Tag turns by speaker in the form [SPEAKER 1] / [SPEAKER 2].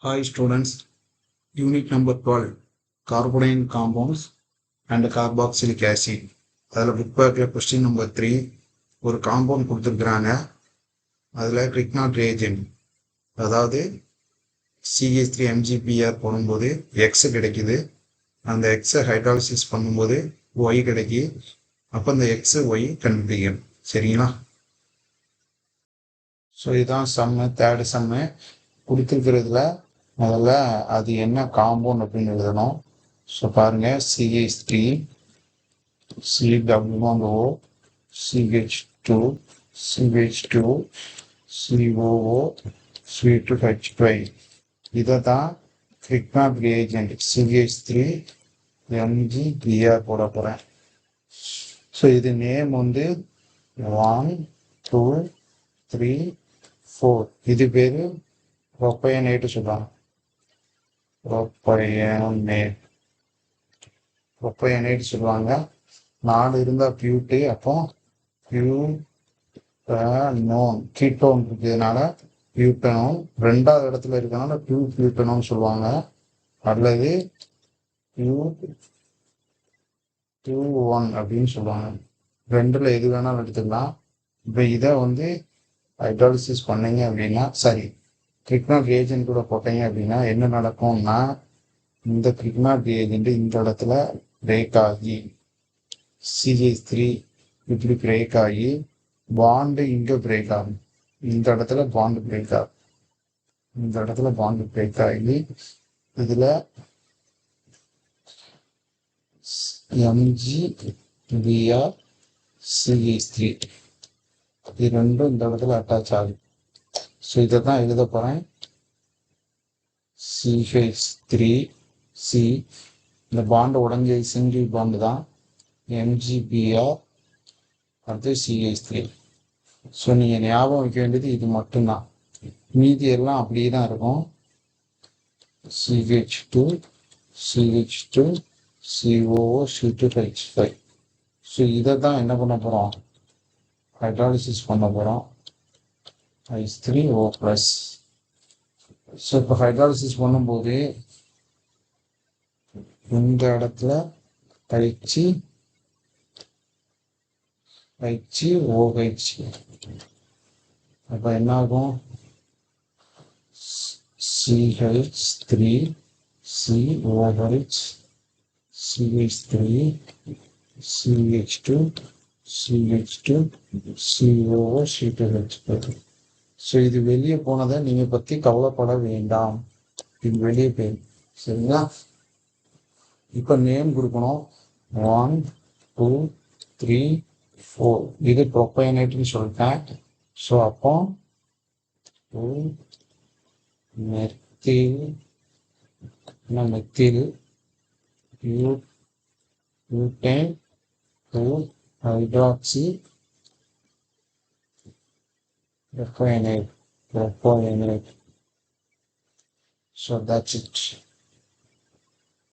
[SPEAKER 1] Hi students, unit number 12, carbonyl compounds and carboxylic acid. அதில் book பேக்கில் question number 3 ஒரு compound கொடுத்துருக்குறாங்க. அதில் கிரிக்னாட் ரியேஜென்ட் அதாவது CH3MgPr போடும்போது X கிடைக்குது. அந்த Xஐ ஹைட்ராலிசிஸ் பண்ணும்போது Y கிடைக்கி. அப்போ அந்த X Y கண்டுபிடிக்கணும். சரிங்களா? ஸோ இதுதான் சம்மு, தேர்டு சம்மு. கொடுத்துருக்கிறதுல முதல்ல அது என்ன காம்பவுண்ட் அப்படின்னு எழுதணும். ஸோ பாருங்க, CH3 CW1O CH2 CH2 COO C2H5. இதை தான் கிரிக்னாட் ரியேஜென்ட் CH3MgPr போட போகிறேன். ஸோ இது நேம் வந்து 1 2 3 4. இது பேர் ப்ரொப்பயனேட்டு சொல்லுவாங்க. ப்ரொப்பயனேட் சொல்லுவாங்க. 4 இருந்தால் பியூட்டு, அப்போ பியூட்டனோன் கீட்டோன் இருக்கிறதுனால பியூட்டனோன். 2வது இடத்துல இருக்கனால பியூட்டனோன் சொல்லுவாங்க. அல்லது Q1 அப்படின்னு சொல்லுவாங்க. 2ல் எது வேணாலும் எடுத்துக்கலாம். இப்போ இதை வந்து ஹைட்ராலிசிஸ் பண்ணீங்க அப்படின்னா, சரி, கிரிக்னாட் ரியேஜென்ட் கூட போட்டீங்க அப்படின்னா என்ன நடக்கும்னா, இந்த கிரிக்னாட் ரியேஜென்ட் இந்த இடத்துல பிரேக் ஆகி CH3 இப்படி பிரேக் ஆகி பாண்டு இங்கே பிரேக் ஆகும். இந்த இடத்துல பாண்டு பிரேக் ஆகும். இந்த இடத்துல பாண்டு பிரேக் ஆகி இதில் MgBr CH3 இது ரெண்டும் இந்த இடத்துல அட்டாச் ஆகும். ஸோ இதை தான் எழுத போகிறேன். CH3C இந்த பாண்டு உடஞ்சி சிங்கிள் பாண்டு தான். MgBr அடுத்து CH3. ஸோ நீங்கள் ஞாபகம் வைக்க வேண்டியது இது மட்டும்தான். மீதி எல்லாம் அப்படியே தான் இருக்கும். CH2 CH2 COO C2H5. So இதை தான் என்ன பண்ண போகிறோம், ஹைட்ராலிசிஸ் பண்ண போகிறோம். H3O+. ஸோ இப்போ ஹைட்ராலிசிஸ் பண்ணும்போது இந்த இடத்துல HOH. அப்போ என்ன ஆகும், CH3COH CH3 CH2 CH2 COO C2H5. So இது வெளியே போனதை நீங்கள் பற்றி கவலைப்பட வேண்டாம். இது வெளியே போயிடும். சரிங்களா? இப்போ நேம் கொடுக்கணும். 1 2 3 4. இது ப்ரொப்பயனேட்னு சொல்லிட்டேன். ஸோ அப்போ methyl butane 2 hydroxy propionate. So that's it.